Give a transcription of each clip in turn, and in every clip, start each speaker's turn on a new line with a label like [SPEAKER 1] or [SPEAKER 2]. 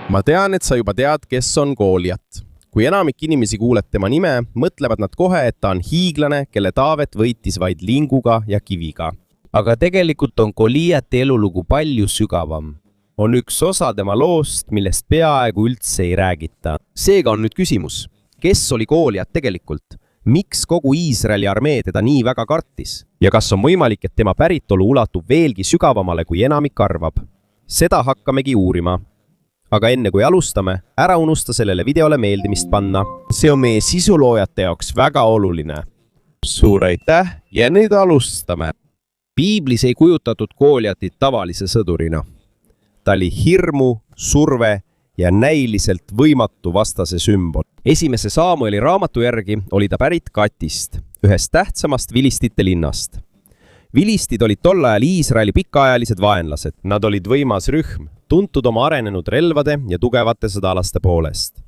[SPEAKER 1] Ma tean, et sa juba tead, kes on Goliat. Kui enamik inimesi kuuleb tema nime, mõtlevad nad kohe, et ta on hiiglane, kelle Taavet võitis vaid linguga ja kiviga.
[SPEAKER 2] Aga tegelikult on Goliati elulugu palju sügavam. On üks osa tema loost, millest peaaegu üldse ei räägita.
[SPEAKER 3] Seega on nüüd küsimus, kes oli Goliat tegelikult? Miks kogu Iisraeli armee teda nii väga kartis? Ja kas on võimalik, et tema päritolu ulatub veelgi sügavamale, kui enamik arvab? Seda hakkamegi uurima. Aga enne kui alustame, ära unusta sellele videole meeldimist panna.
[SPEAKER 1] See on meie sisuloojate jaoks väga oluline. Suur aitäh ja nüüd alustame.
[SPEAKER 3] Piiblis ei kujutatud Goliatit tavalise sõdurina. Ta oli hirmu, surve ja näiliselt võimatu vastase sümbol. Esimese Saamueli raamatu järgi oli ta pärit Gatist, ühest tähtsamast vilistite linnast. Vilistid olid tol ajal Iisraeli pikaajalised vaenlased. Nad olid võimas rühm, tuntud oma arenenud relvade ja tugevate sõdalaste poolest.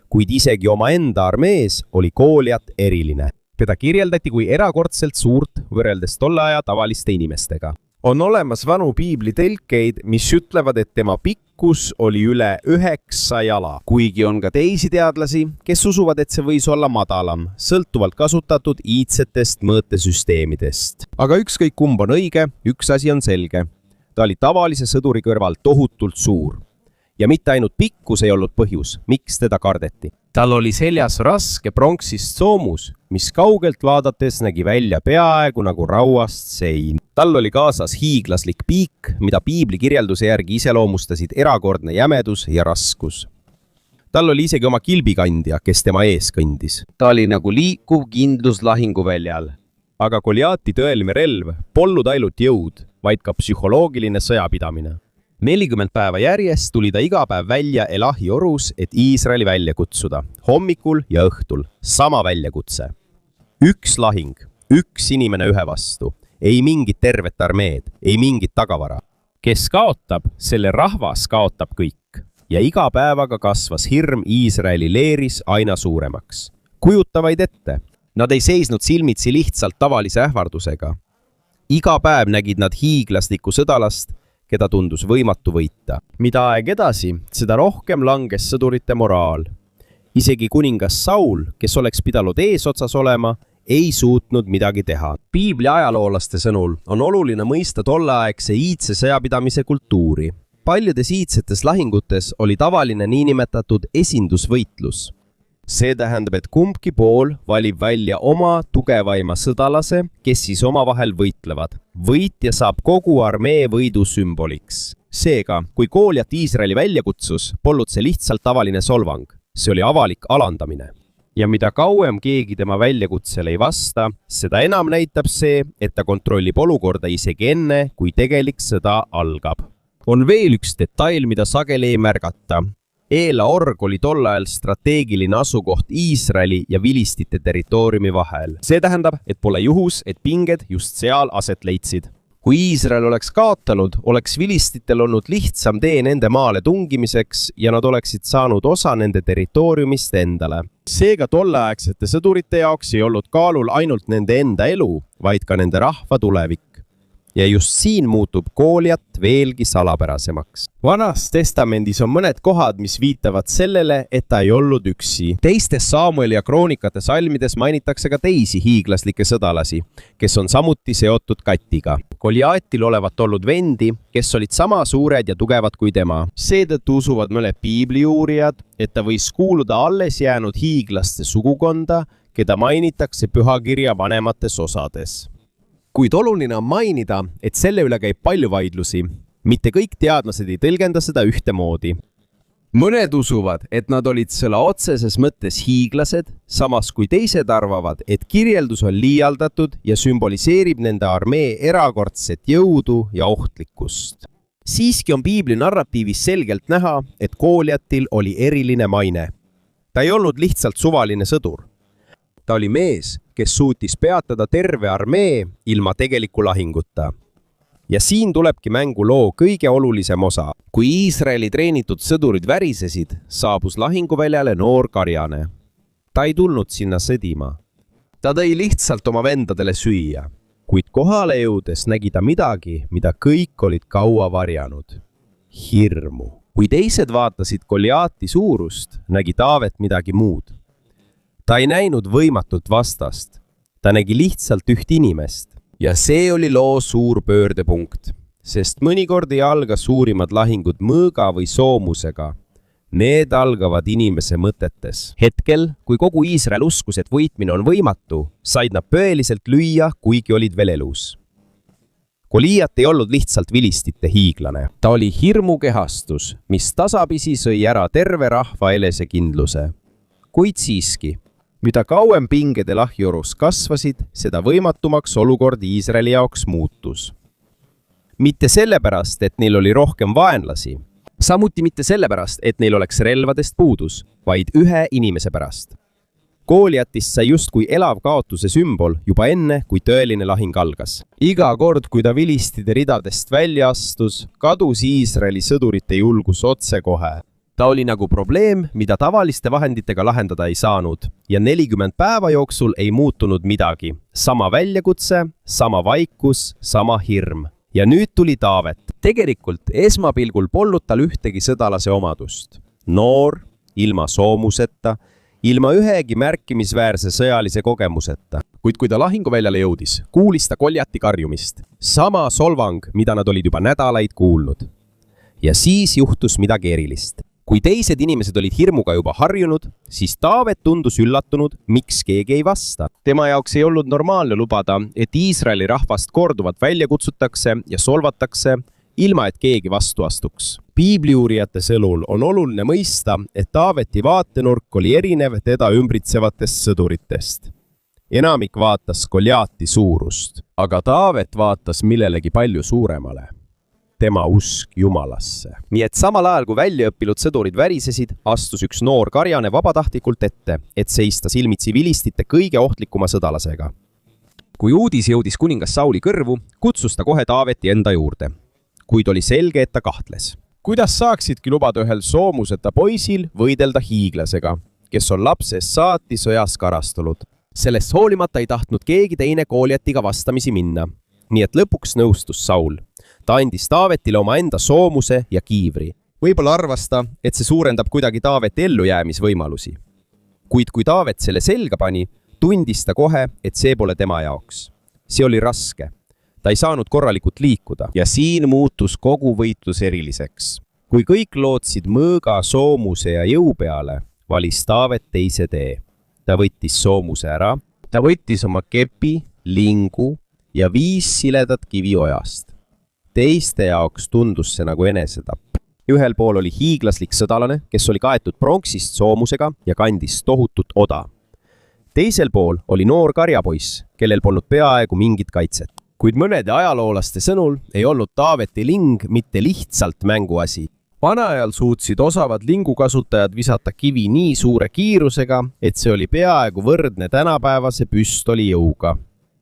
[SPEAKER 3] Kuid isegi omaenda armees oli Goliat eriline. Teda kirjeldati kui erakordselt suurt võrreldes tolle aja tavaliste inimestega.
[SPEAKER 1] On olemas vanu piibli tõlkeid, mis ütlevad, et tema pikkus oli üle 9 jala. Kuigi on ka teisi teadlasi, kes usuvad, et see võis olla madalam, sõltuvalt kasutatud iidsetest mõõtesüsteemidest. Aga ükskõik kumb on õige, üks asi on selge. Ta oli tavalise sõduri kõrval tohutult suur. Ja mitte ainult pikkus ei olnud põhjus, miks teda kardeti.
[SPEAKER 2] Tal oli seljas raske pronksist soomus, mis kaugelt vaadates nägi välja peaaegu nagu rauast sein.
[SPEAKER 3] Tal oli kaasas hiiglaslik piik, mida piibli kirjelduse järgi iseloomustasid erakordne jämedus ja raskus. Tal oli isegi oma kilbikandja, kes tema ees kõndis.
[SPEAKER 2] Ta oli nagu liikuv kindlus lahinguväljal.
[SPEAKER 3] Aga Goliati tõeline relv polnud ainult jõud, vaid ka psühholoogiline sõjapidamine. 40 päeva järjest tuli ta iga päev välja Elahi orus, et Iisraeli välja kutsuda. Hommikul ja õhtul. Sama väljakutse. Üks lahing, üks inimene ühe vastu. Ei mingit tervet armeed, ei mingit tagavara.
[SPEAKER 2] Kes kaotab, selle rahvas kaotab kõik.
[SPEAKER 3] Ja iga päevaga kasvas hirm Iisraeli leeris aina suuremaks. Kujuta vaid ette. Nad ei seisnud silmitsi lihtsalt tavalise ähvardusega. Iga päev nägid nad hiiglaslikku sõdalast, keda tundus võimatu võita. Mida aeg edasi, seda rohkem langes sõdurite moraal. Isegi kuningas Saul, kes oleks pidanud eesotsas olema, ei suutnud midagi teha. Piibli ajaloolaste sõnul on oluline mõista tolleaegse iidse sõjapidamise kultuuri. Paljudes iidsetes lahingutes oli tavaline niinimetatud esindusvõitlus. See tähendab, et kumbki pool valib välja oma tugevaima sõdalase, kes siis omavahel võitlevad. Võitja saab kogu armee võidu sümboliks. Seega, kui Goliat Iisraeli välja kutsus, polnud see lihtsalt tavaline solvang. See oli avalik alandamine. Ja mida kauem keegi tema väljakutsele ei vasta, seda enam näitab see, et ta kontrollib olukorda isegi enne, kui tegelik sõda algab. On veel üks detail, mida sageli ei märgata. Eela org oli tol ajal strateegiline asukoht Iisraeli ja vilistite territooriumi vahel. See tähendab, et pole juhus, et pinged just seal aset leidsid. Kui Iisrael oleks kaotanud, oleks vilistitel olnud lihtsam tee nende maale tungimiseks ja nad oleksid saanud osa nende territooriumist endale. Seega tolleaegsete sõdurite jaoks ei olnud kaalul ainult nende enda elu, vaid ka nende rahva tulevik. Ja just siin muutub Goliat veelgi salapärasemaks. Vanas testamendis on mõned kohad, mis viitavad sellele, et ta ei olnud üksi. Teistes Saamueli ja kroonikate salmides mainitakse ka teisi hiiglaslikke sõdalasi, kes on samuti seotud Gatiga. Goliatil olevat olnud vendi, kes olid sama suured ja tugevad kui tema. Seetõttu usuvad mõned piibliuurijad, et ta võis kuuluda alles jäänud hiiglaste sugukonda, keda mainitakse pühakirja vanemates osades. Kuid oluline on mainida, et selle üle käib palju vaidlusi. Mitte kõik teadlased ei tõlgenda seda ühtemoodi. Mõned usuvad, et nad olid sõna otseses mõttes hiiglased, samas kui teised arvavad, et kirjeldus on liialdatud ja sümboliseerib nende armee erakordset jõudu ja ohtlikkust. Siiski on piibli narratiivis selgelt näha, et Goliatil oli eriline maine. Ta ei olnud lihtsalt suvaline sõdur. Ta oli mees, kes suutis peatada terve armee ilma tegeliku lahinguta. Ja siin tulebki mängu loo kõige olulisem osa. Kui Iisraeli treenitud sõdurid värisesid, saabus lahinguväljale noor karjane. Ta ei tulnud sinna sõdima. Ta tõi lihtsalt oma vendadele süüa. Kuid kohale jõudes nägi ta midagi, mida kõik olid kaua varjanud. Hirmu. kui teised vaatasid Goliati suurust, nägi Taavet midagi muud. Ta ei näinud võimatut vastast, ta nägi lihtsalt üht inimest. Ja see oli loo suur pöördepunkt, sest mõnikord ei alga suurimad lahingud mõõga või soomusega. Need algavad inimese mõtetes. Hetkel, kui kogu Iisrael uskus, et võitmine on võimatu, said nad pööliselt lüüa, kuigi olid veel elus. Goliat ei olnud lihtsalt vilistite hiiglane. Ta oli hirmukehastus, mis tasapisi sõi ära terve rahva enesekindluse. Kuid siiski, mida kauem pinged lahjurus kasvasid, seda võimatumaks olukord Iisraeli jaoks muutus. Mitte sellepärast, et neil oli rohkem vaenlasi, samuti mitte sellepärast, et neil oleks relvadest puudus, vaid ühe inimese pärast. Goliatist sai justkui elav kaotuse sümbol juba enne, kui tõeline lahing algas. Iga kord, kui ta vilistide ridadest välja astus, kadus Iisraeli sõdurite julgus otsekohe. Ta oli nagu probleem, mida tavaliste vahenditega lahendada ei saanud ja 40 päeva jooksul ei muutunud midagi. Sama väljakutse, sama vaikus, sama hirm. Ja nüüd tuli Taavet. Tegelikult esmapilgul polnud tal ühtegi sõdalase omadust. Noor, ilma soomuseta, ilma ühegi märkimisväärse sõjalise kogemuseta. Kuid kui ta lahinguväljale jõudis, kuulis ta Goliati karjumist. Sama solvang, mida nad olid juba nädalaid kuulnud. Ja siis juhtus midagi erilist. Kui teised inimesed olid hirmuga juba harjunud, siis Taavet tundus üllatunud, miks keegi ei vasta. Tema jaoks ei olnud normaalne lubada, et Iisraeli rahvast korduvalt välja kutsutakse ja solvatakse, ilma et keegi vastu astuks. Piibliuurijate sõnul on oluline mõista, et Taaveti vaatenurk oli erinev teda ümbritsevatest sõduritest. Enamik vaatas Goliati suurust, aga Taavet vaatas millelegi palju suuremale. Tema usk Jumalasse. Nii et samal ajal, kui väljaõppinud sõdurid värisesid, astus üks noor karjane vabatahtlikult ette, et seista silmitsi vilistite kõige ohtlikuma sõdalasega. Kui uudis jõudis kuningas Sauli kõrvu, kutsus ta kohe Taaveti enda juurde. Kuid oli selge, et ta kahtles. Kuidas saaksidki lubada ühel soomuseta poisil võidelda hiiglasega, kes on lapsest saati sõjas karastunud? Sellest hoolimata ei tahtnud keegi teine Goliatiga vastamisi minna. Nii et lõpuks nõustus Saul. Ta andis Taavetile oma enda soomuse ja kiivri. Võib-olla arvas ta, et see suurendab kuidagi Taaveti ellujäämisvõimalusi. Kuid kui Taavet selle selga pani, tundis ta kohe, et see pole tema jaoks. See oli raske. Ta ei saanud korralikult liikuda ja siin muutus kogu võitlus eriliseks. Kui kõik lootsid mõõga, soomuse ja jõu peale, valis Taavet teise tee. Ta võttis soomuse ära, ta võttis oma kepi, lingu ja 5 siledat kiviojast. Teiste jaoks tundus see nagu enesetapp. Ühel pool oli hiiglaslik sõdalane, kes oli kaetud pronksist soomusega ja kandis tohutut oda. Teisel pool oli noor karjapoiss, kellel polnud peaaegu mingit kaitset. Kuid mõnede ajaloolaste sõnul ei olnud Taaveti ling mitte lihtsalt mänguasi. Vanaajal suutsid osavad lingukasutajad visata kivi nii suure kiirusega, et see oli peaaegu võrdne tänapäevase püstoli jõuga.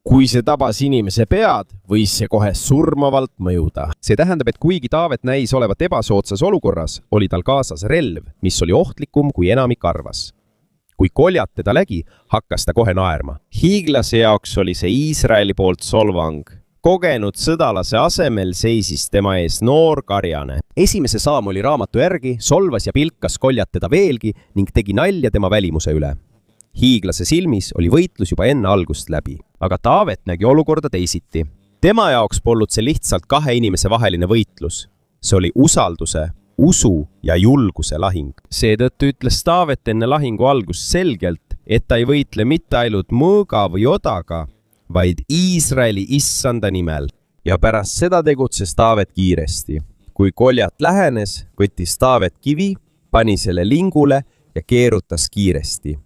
[SPEAKER 3] Kui see tabas inimese pead, võis see kohe surmavalt mõjuda. See tähendab, et kuigi Taavet näis olevat ebasoodsas olukorras, oli tal kaasas relv, mis oli ohtlikum, kui enamik arvas. Kui Goliat teda nägi, hakkas ta kohe naerma. Hiiglase jaoks oli see Iisraeli poolt solvang. Kogenud sõdalase asemel seisis tema ees noor karjane. Esimese saam oli raamatu järgi, solvas ja pilkas Goliat teda veelgi ning tegi nalja tema välimuse üle. Hiiglase silmis oli võitlus juba enne algust läbi, aga Taavet nägi olukorda teisiti. Tema jaoks polnud see lihtsalt 2 inimese vaheline võitlus. See oli usalduse, usu ja julguse lahing. Seetõttu ütles Taavet enne lahingu algust selgelt, et ta ei võitle mitte ainult mõõga või odaga, vaid Iisraeli issanda nimel. Ja pärast seda tegutses Taavet kiiresti. Kui Goliat lähenes, võttis Taavet kivi, pani selle lingule ja keerutas kiiresti.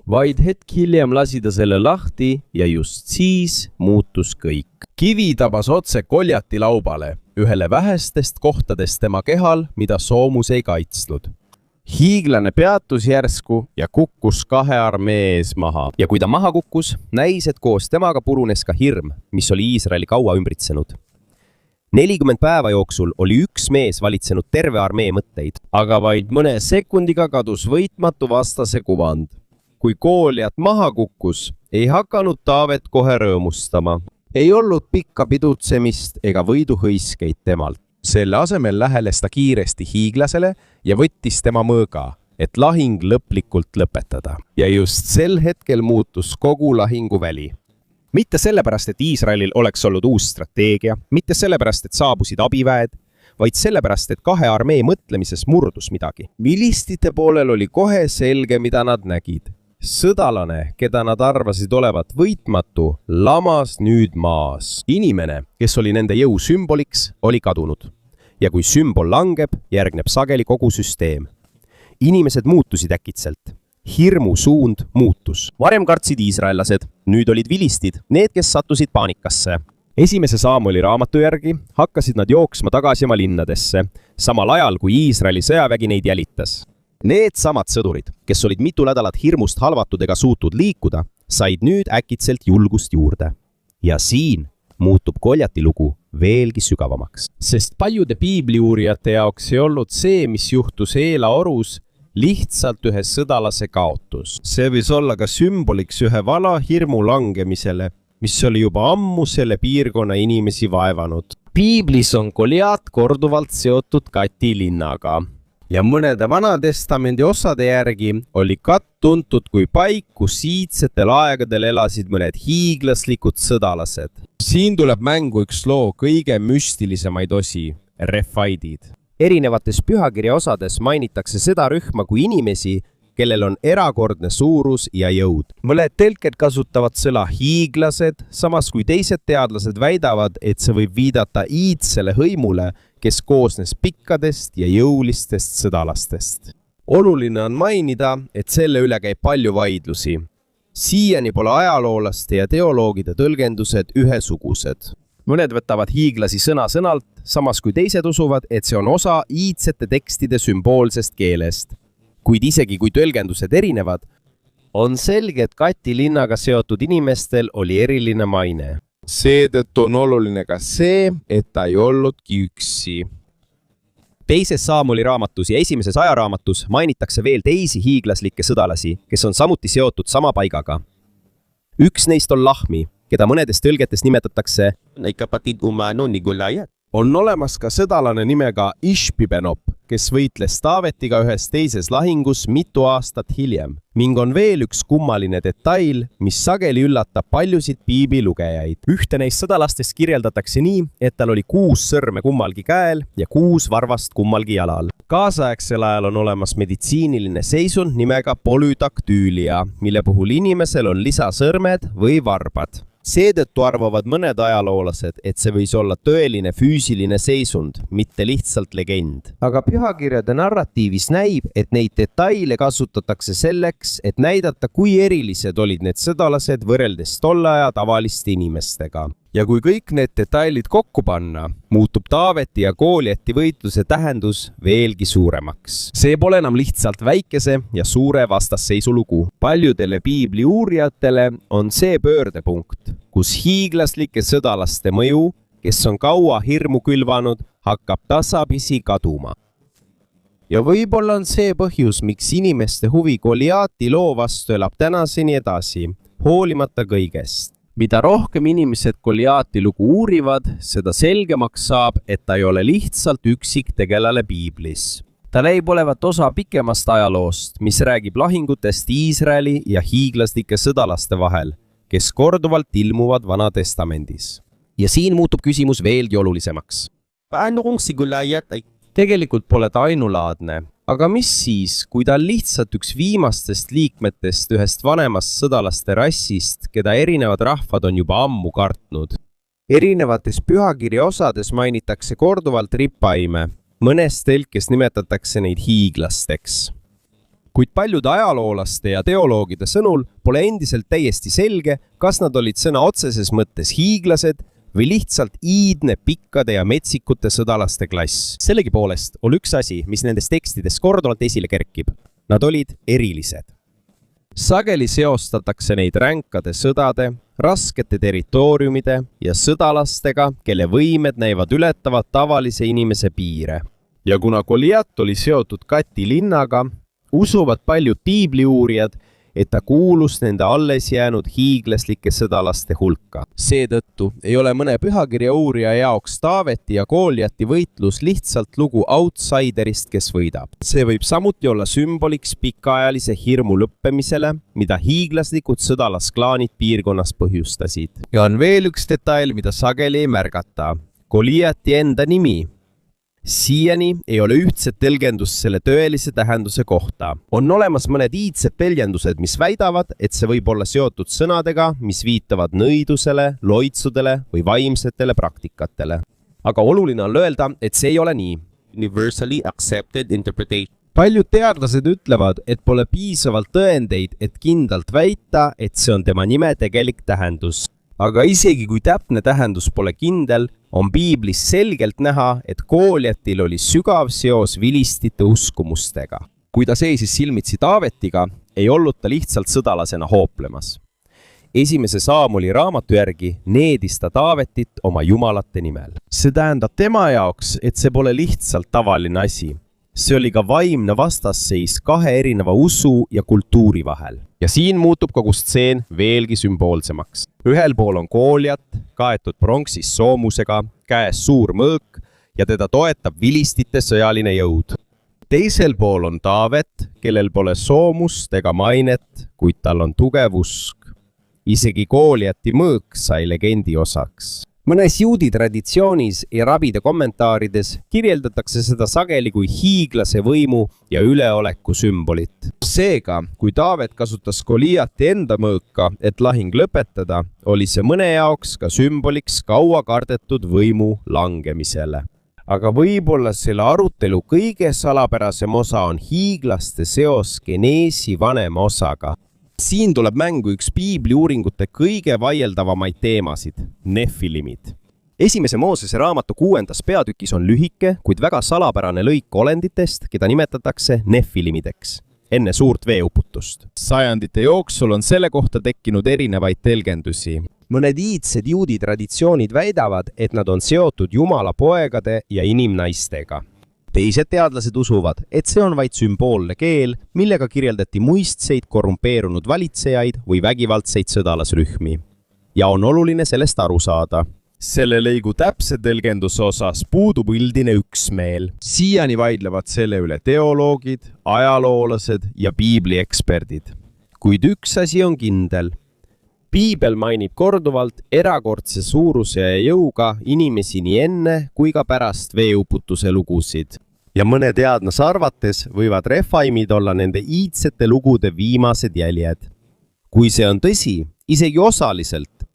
[SPEAKER 3] Vaid hetk hiljem lasi ta selle lahti ja just siis muutus kõik. Kivi tabas otse Goliati laubale, ühele vähestest kohtadest tema kehal, mida soomus ei kaitsnud. Hiiglane peatus järsku ja kukkus 2 armee ees maha. Ja kui ta maha kukkus, näis, et koos temaga purunes ka hirm, mis oli Iisraeli kaua ümbritsenud. 40 päeva jooksul oli üks mees valitsenud terve armee mõtteid, aga vaid mõne sekundiga kadus võitmatu vastase kuvand. Kui Goliat maha kukkus, ei hakanud Taavet kohe rõõmustama. Ei olnud pikka pidutsemist ega võiduhõiskeid temalt.
[SPEAKER 1] selle asemel lähenes ta kiiresti hiiglasele ja võttis tema mõõga, et lahing lõplikult lõpetada. Ja just sel hetkel muutus kogu lahinguväli. Mitte sellepärast, et Iisraelil oleks olnud uus strateegia, mitte sellepärast, et saabusid abiväed, vaid sellepärast, et kahe armee mõtlemises murdus midagi. Vilistite poolel oli kohe selge, mida nad nägid. Sõdalane, keda nad arvasid olevat võitmatu, lamas nüüd maas. Inimene, kes oli nende jõu sümboliks, oli kadunud. Ja kui sümbol langeb, järgneb sageli kogu süsteem. Inimesed muutusid äkitselt. Hirmu suund muutus. Varem kartsid iisraellased, nüüd olid vilistid, need, kes sattusid paanikasse. Esimese Saamoli raamatu järgi hakkasid nad jooksma tagasi oma linnadesse, samal ajal kui Iisraeli sõjavägi neid jälitas. Need samad sõdurid, kes olid mitu nädalat hirmust halvatud ega suutud liikuda, said nüüd äkitselt julgust juurde. Ja siin muutub Goljati lugu veelgi sügavamaks. Sest paljude piibliuurijate jaoks ei olnud see, mis juhtus Eela orus, lihtsalt ühe sõdalase kaotus. See võis olla ka sümboliks ühe vana hirmu langemisele, mis oli juba ammu selle piirkonna inimesi vaevanud. Piiblis on Goljat korduvalt seotud Gati linnaga. Ja mõnede Vanatestamendi osade järgi oli Gat tuntud kui paik, kus iidsetel aegadel elasid mõned hiiglaslikud sõdalased. Siin tuleb mängu üks loo kõige müstilisemaid osi, refaidid. Erinevates pühakirja osades mainitakse seda rühma kui inimesi, kellel on erakordne suurus ja jõud. Mõned tõlked kasutavad sõna hiiglased, samas kui teised teadlased väidavad, et see võib viidata iidsele hõimule, kes koosnes pikkadest ja jõulistest sõdalastest. Oluline on mainida, et selle üle käib palju vaidlusi. Siiani pole ajaloolaste ja teoloogide tõlgendused ühesugused. Mõned võtavad hiiglasi sõna-sõnalt, samas kui teised usuvad, et see on osa iidsete tekstide sümboolsest keelest. Kuid isegi kui tõlgendused erinevad, on selge, et Gati linnaga seotud inimestel oli eriline maine. Seetõttu on oluline ka see, et ta ei olnudki üksi. Teises Saamoli raamatus ja esimeses ajaraamatus mainitakse veel teisi hiiglaslikke sõdalasi, kes on samuti seotud sama paigaga. Üks neist on Lahmi, keda mõnedes tõlgetes nimetatakse on olemas ka sõdalane nimega Išpibenop, kes võitles Taavetiga ühes teises lahingus mitu aastat hiljem. Ning on veel üks kummaline detail, mis sageli üllatab paljusid piiblilugejaid. Ühte neist sõdalastest kirjeldatakse nii, et tal oli 6 sõrme kummalgi käel ja 6 varvast kummalgi jalal. Kaasaegsel ajal on olemas meditsiiniline seisund nimega polüdaktüülia, mille puhul inimesel on lisasõrmed või varbad. Seetõttu arvavad mõned ajaloolased, et see võis olla tõeline füüsiline seisund, mitte lihtsalt legend. Aga pühakirjade narratiivis näib, et neid detaile kasutatakse selleks, et näidata, kui erilised olid need sõdalased võrreldes tolle aja tavaliste inimestega. Ja kui kõik need detailid kokku panna, muutub Taaveti ja Goljati võitluse tähendus veelgi suuremaks. See pole enam lihtsalt väikese ja suure vastasseisu lugu. Paljudele piibli uurijatele on see pöördepunkt, kus hiiglaslike sõdalaste mõju, kes on kaua hirmu külvanud, hakkab tasapisi kaduma. Ja võib-olla on see põhjus, miks inimeste huvi Goljati loo vastu elab tänaseni edasi, hoolimata kõigest. Mida rohkem inimesed Goljati lugu uurivad, seda selgemaks saab, et ta ei ole lihtsalt üksik tegelane piiblis. Ta näib olevat osa pikemast ajaloost, mis räägib lahingutest Iisraeli ja hiiglaslike sõdalaste vahel, kes korduvalt ilmuvad Vanatestamendis. Ja siin muutub küsimus veelgi olulisemaks. Tegelikult pole ta ainulaadne. Aga mis siis, kui ta on lihtsalt üks viimastest liikmetest ühest vanemast sõdalaste rassist, keda erinevad rahvad on juba ammu kartnud? Erinevates pühakirja osades mainitakse korduvalt ripaime, mõnes tõlkes nimetatakse neid hiiglasteks. Kuid paljude ajaloolaste ja teoloogide sõnul pole endiselt täiesti selge, kas nad olid sõna otseses mõttes hiiglased või lihtsalt iidne pikkade ja metsikute sõdalaste klass. Sellegipoolest on üks asi, mis nendes tekstides korduvalt esile kerkib. Nad olid erilised. Sageli seostatakse neid ränkade sõdade, raskete territooriumide ja sõdalastega, kelle võimed näivad ületavat tavalise inimese piire. Ja kuna Goljat oli seotud Gati linnaga, usuvad paljud piibliuurijad, et ta kuulus nende alles jäänud hiiglaslike sõdalaste hulka.
[SPEAKER 3] Seetõttu ei ole mõne pühakirja uurija jaoks Taaveti ja Goliati võitlus lihtsalt lugu outsiderist, kes võidab.
[SPEAKER 1] See võib samuti olla sümboliks pikaajalise hirmu lõppemisele, mida hiiglaslikud sõdalasklaanid piirkonnas põhjustasid. Ja on veel üks detail, mida sageli ei märgata. Goliati enda nimi. Siiani ei ole ühtset tõlgendust selle tõelise tähenduse kohta. On olemas mõned iidsed tõlgendused, mis väidavad, et see võib olla seotud sõnadega, mis viitavad nõidusele, loitsudele või vaimsetele praktikatele. Aga oluline on öelda, et see ei ole nii. Universally accepted interpretation. Paljud teadlased ütlevad, et pole piisavalt tõendeid, et kindlalt väita, et see on tema nime tegelik tähendus. Aga isegi kui täpne tähendus pole kindel, on piiblis selgelt näha, et Goliatil oli sügav seos vilistite uskumustega. Kui ta seisis silmitsi Taavetiga, ei olnud ta lihtsalt sõdalasena hooplemas. Esimese Saamuli raamatu järgi needis ta Taavetit oma jumalate nimel. See tähendab tema jaoks, et see pole lihtsalt tavaline asi. See oli ka vaimne vastasseis kahe erineva usu ja kultuuri vahel. Ja siin muutub kogu stseen veelgi sümboolsemaks. Ühel pool on Goliat, kaetud pronksist soomusega, käes suur mõõk ja teda toetab vilistite sõjaline jõud. Teisel pool on Taavet, kellel pole soomust ega mainet, kuid tal on tugev usk. Isegi Goliati mõõk sai legendi osaks. Mõnes juudi traditsioonis ja rabide kommentaarides kirjeldatakse seda sageli kui hiiglase võimu ja üleoleku sümbolit. Seega, kui Taavet kasutas Goliati enda mõõka, et lahing lõpetada, oli see mõne jaoks ka sümboliks kaua kardetud võimu langemisele. Aga võib-olla selle arutelu kõige salapärasem osa on hiiglaste seos Geneesi vanema osaga. Siin tuleb mängu üks piibli uuringute kõige vaieldavamaid teemasid, nefilimid. Esimese Moosese raamatu 6. peatükis on lühike, kuid väga salapärane lõik olenditest, keda nimetatakse nefilimideks, enne suurt veeuputust. Sajandite jooksul on selle kohta tekkinud erinevaid tõlgendusi. Mõned iidsed juudi traditsioonid väidavad, et nad on seotud Jumala poegade ja inimnaistega. Teised teadlased usuvad, et see on vaid sümboolne keel, millega kirjeldati muistseid korrumpeerunud valitsejaid või vägivaldseid sõdalasrühmi. Ja on oluline sellest aru saada. Selle lõigu täpse tõlgenduse osas puudub üldine üksmeel. Siiani vaidlevad selle üle teoloogid, ajaloolased ja piiblieksperdid. Kuid üks asi on kindel. Piibel mainib korduvalt erakordse suuruse ja jõuga inimesi nii enne kui ka pärast veeuputuse lugusid. Ja mõne teadlase arvates võivad refaimid olla nende iidsete lugude viimased jäljed. Kui see on tõsi, isegi osaliselt,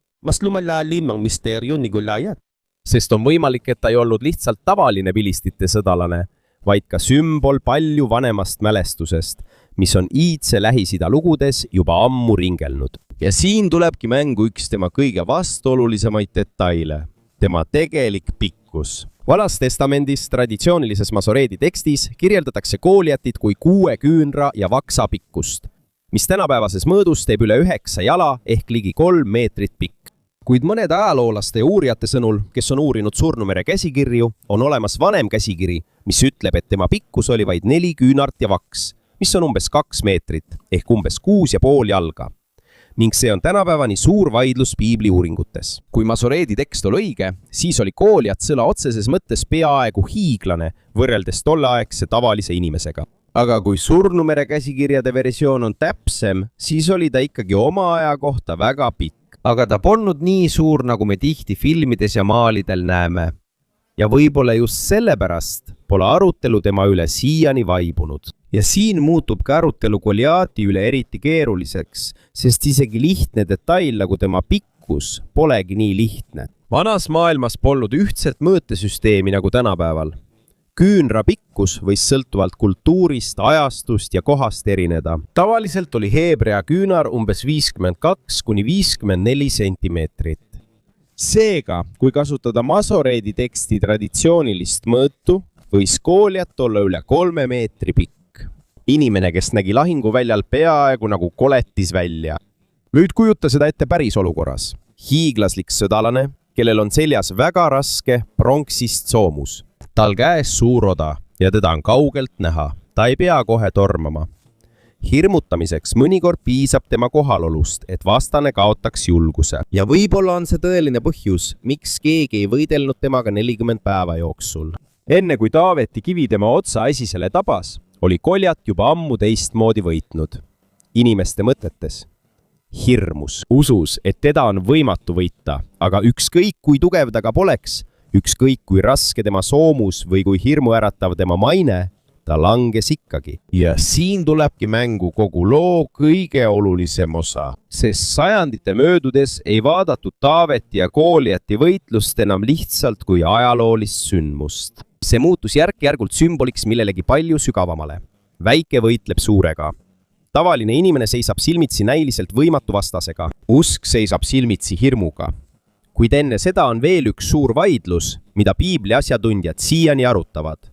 [SPEAKER 1] sest on võimalik, et ta ei olnud lihtsalt tavaline vilistite sõdalane, vaid ka sümbol palju vanemast mälestusest, mis on iidse Lähis-Ida lugudes juba ammu ringelnud. Ja siin tulebki mängu üks tema kõige vastuolulisemaid detaile, tema tegelik pikkus. Vanas testamendis traditsioonilises Masoreedi tekstis kirjeldatakse Goliatit kui 6 küünra ja vaksa pikkust, mis tänapäevases mõõdus teeb üle 9 jala ehk ligi 3 meetrit pikk. Kuid mõned ajaloolaste ja uurijate sõnul, kes on uurinud Surnumere käsikirju, on olemas vanem käsikiri, mis ütleb, et tema pikkus oli vaid 4 küünart ja vaks, mis on umbes 2 meetrit ehk umbes 6,5 jalga. Ning see on tänapäevani suur vaidlus piibli uuringutes. Kui Masoreedi tekst oli õige, siis oli Goliat sõna otseses mõttes peaaegu hiiglane võrreldes tolleaegse tavalise inimesega. Aga kui Surnumere käsikirjade versioon on täpsem, siis oli ta ikkagi oma aja kohta väga pikk. Aga ta polnud nii suur, nagu me tihti filmides ja maalidel näeme. Ja võib-olla just sellepärast pole arutelu tema üle siiani vaibunud. Ja siin muutub ka arutelu Goliati üle eriti keeruliseks, sest isegi lihtne detail nagu tema pikkus polegi nii lihtne. Vanas maailmas polnud ühtset mõõtesüsteemi nagu tänapäeval. Küünra pikkus võis sõltuvalt kultuurist, ajastust ja kohast erineda. Tavaliselt oli heebrea küünar umbes 52–54 sentimeetrit. Seega, kui kasutada Masoreedi teksti traditsioonilist mõõtu, võis Goliat olla üle 3 meetri pikk. Inimene, kes nägi lahinguväljal peaaegu nagu koletis välja. Nüüd kujuta seda ette päris olukorras. Hiiglaslik sõdalane, kellel on seljas väga raske pronksist soomus. Tal käes suur oda ja teda on kaugelt näha. Ta ei pea kohe tormama.
[SPEAKER 3] hirmutamiseks mõnikord piisab tema kohalolust, et vastane kaotaks julguse.
[SPEAKER 1] ja võib-olla on see tõeline põhjus, miks keegi ei võidelnud temaga 40 päeva jooksul.
[SPEAKER 3] enne kui Taaveti kivi tema otsa esisele tabas, oli Koljat juba ammu teistmoodi võitnud. Inimeste mõtetes. Hirmus, usus, et teda on võimatu võita, aga ükskõik kui tugev ta ka poleks, ükskõik kui raske tema soomus või kui hirmuäratav tema maine, ta langes ikkagi.
[SPEAKER 1] ja siin tulebki mängu kogu loo kõige olulisem osa.
[SPEAKER 3] Sest sajandite möödudes ei vaadatud Taaveti ja Goljati võitlust enam lihtsalt kui ajaloolist sündmust. See muutus järk-järgult sümboliks millelegi palju sügavamale. Väike võitleb suurega. Tavaline inimene seisab silmitsi näiliselt võimatu vastasega. Usk seisab silmitsi hirmuga. Kuid enne seda on veel üks suur vaidlus, mida piibli asjatundjad siiani arutavad.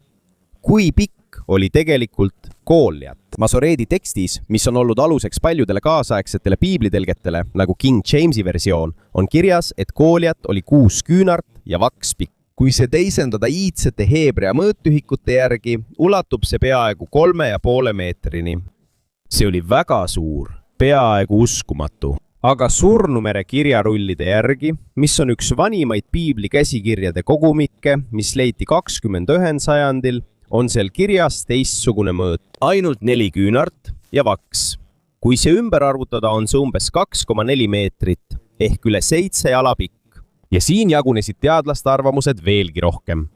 [SPEAKER 3] Kui pikk oli tegelikult Goljat? Masoreedi tekstis, mis on olnud aluseks paljudele kaasaegsetele piiblitelgetele, nagu King Jamesi versioon, on kirjas, et Goljat oli 6 küünart ja vaks pikk. Kui see teisendada iidsete heebrea mõõtühikute järgi, ulatub see peaaegu 3,5 meetrini. See oli väga suur, peaaegu uskumatu. Aga Surnumere kirjarullide järgi, mis on üks vanimaid piibli käsikirjade kogumikke, mis leiti 21. sajandil, on seal kirjas teistsugune mõõt. Ainult 4 küünart ja vaks. Kui see ümber arvutada, on see umbes 2,4 meetrit ehk üle 7 jala pikk. Ja siin jagunesid teadlaste arvamused veelgi rohkem.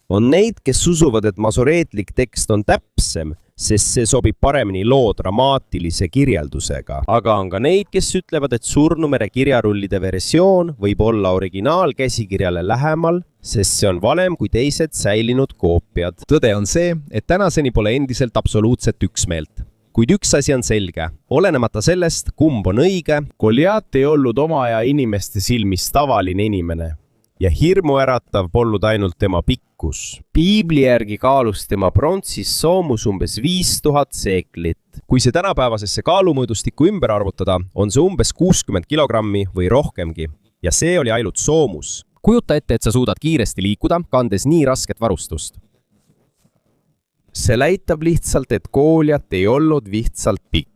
[SPEAKER 3] On neid, kes usuvad, et masoreetlik tekst on täpsem, sest see sobib paremini loo dramaatilise kirjeldusega. Aga on ka neid, kes ütlevad, et Surnumere kirjarullide versioon võib olla originaalkäsikirjale lähemal, sest see on vanem kui teised säilinud koopiad. Tõde on see, et tänaseni pole endiselt absoluutset üksmeelt. Kuid üks asi on selge, olenemata sellest, kumb on õige, Goljat ei olnud oma aja inimeste silmis tavaline inimene. Ja hirmuäratav polnud ainult tema pikkus. Piibli järgi kaalus tema prontsist soomus umbes 5000 seeklit. Kui see tänapäevasesse kaalumõõdustikku ümber arvutada, on see umbes 60 kilogrammi või rohkemgi. Ja see oli ainult soomus. Kujuta ette, et sa suudad kiiresti liikuda, kandes nii rasket varustust. See näitab lihtsalt, et Goljat ei olnud lihtsalt pikk.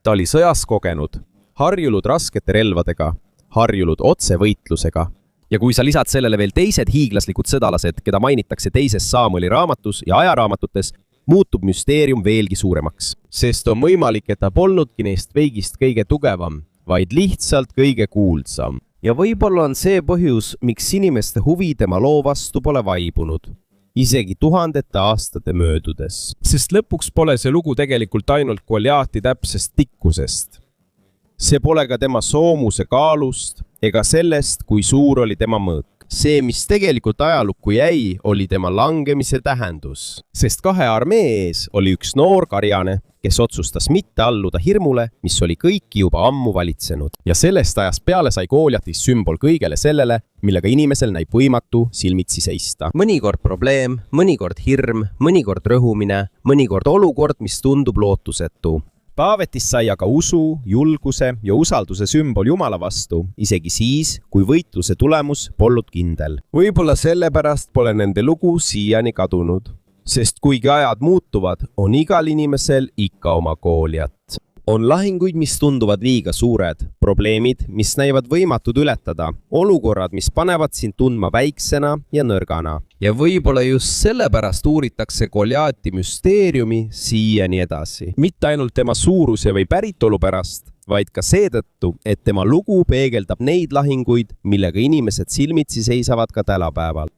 [SPEAKER 3] Ta oli sõjas kogenud, harjunud raskete relvadega, harjunud otsevõitlusega. Ja kui sa lisad sellele veel teised hiiglaslikud sõdalased, keda mainitakse teises Saamueli raamatus ja ajaraamatutes, muutub müsteerium veelgi suuremaks. Sest on võimalik, et ta polnudki neist veigist kõige tugevam, vaid lihtsalt kõige kuulsam. Ja võib-olla on see põhjus, miks inimeste huvi tema loo vastu pole vaibunud. Isegi tuhandete aastate möödudes. Sest lõpuks pole see lugu tegelikult ainult Goljati täpsest tikkusest. See pole ka tema soomuse kaalust ega sellest, kui suur oli tema mõõk. See, mis tegelikult ajalukku jäi, oli tema langemise tähendus. Sest 2 armee ees oli üks noor karjane, kes otsustas mitte alluda hirmule, mis oli kõiki juba ammu valitsenud. Ja sellest ajast peale sai Goljatis sümbol kõigele sellele, millega inimesel näib võimatu silmitsi seista. Mõnikord probleem, mõnikord hirm, mõnikord rõhumine, mõnikord olukord, mis tundub lootusetu. Taavetist sai aga usu, julguse ja usalduse sümbol Jumala vastu, isegi siis, kui võitluse tulemus polnud kindel. Võib-olla sellepärast pole nende lugu siiani kadunud. Sest kuigi ajad muutuvad, on igal inimesel ikka oma Goljat. On lahinguid, mis tunduvad liiga suured, probleemid, mis näivad võimatud ületada, olukorrad, mis panevad sind tundma väiksena ja nõrgana. Ja võib-olla just sellepärast uuritakse Goljati müsteeriumi siiani edasi. Mitte ainult tema suuruse või päritolu pärast, vaid ka seetõttu, et tema lugu peegeldab neid lahinguid, millega inimesed silmitsi seisavad ka tänapäeval.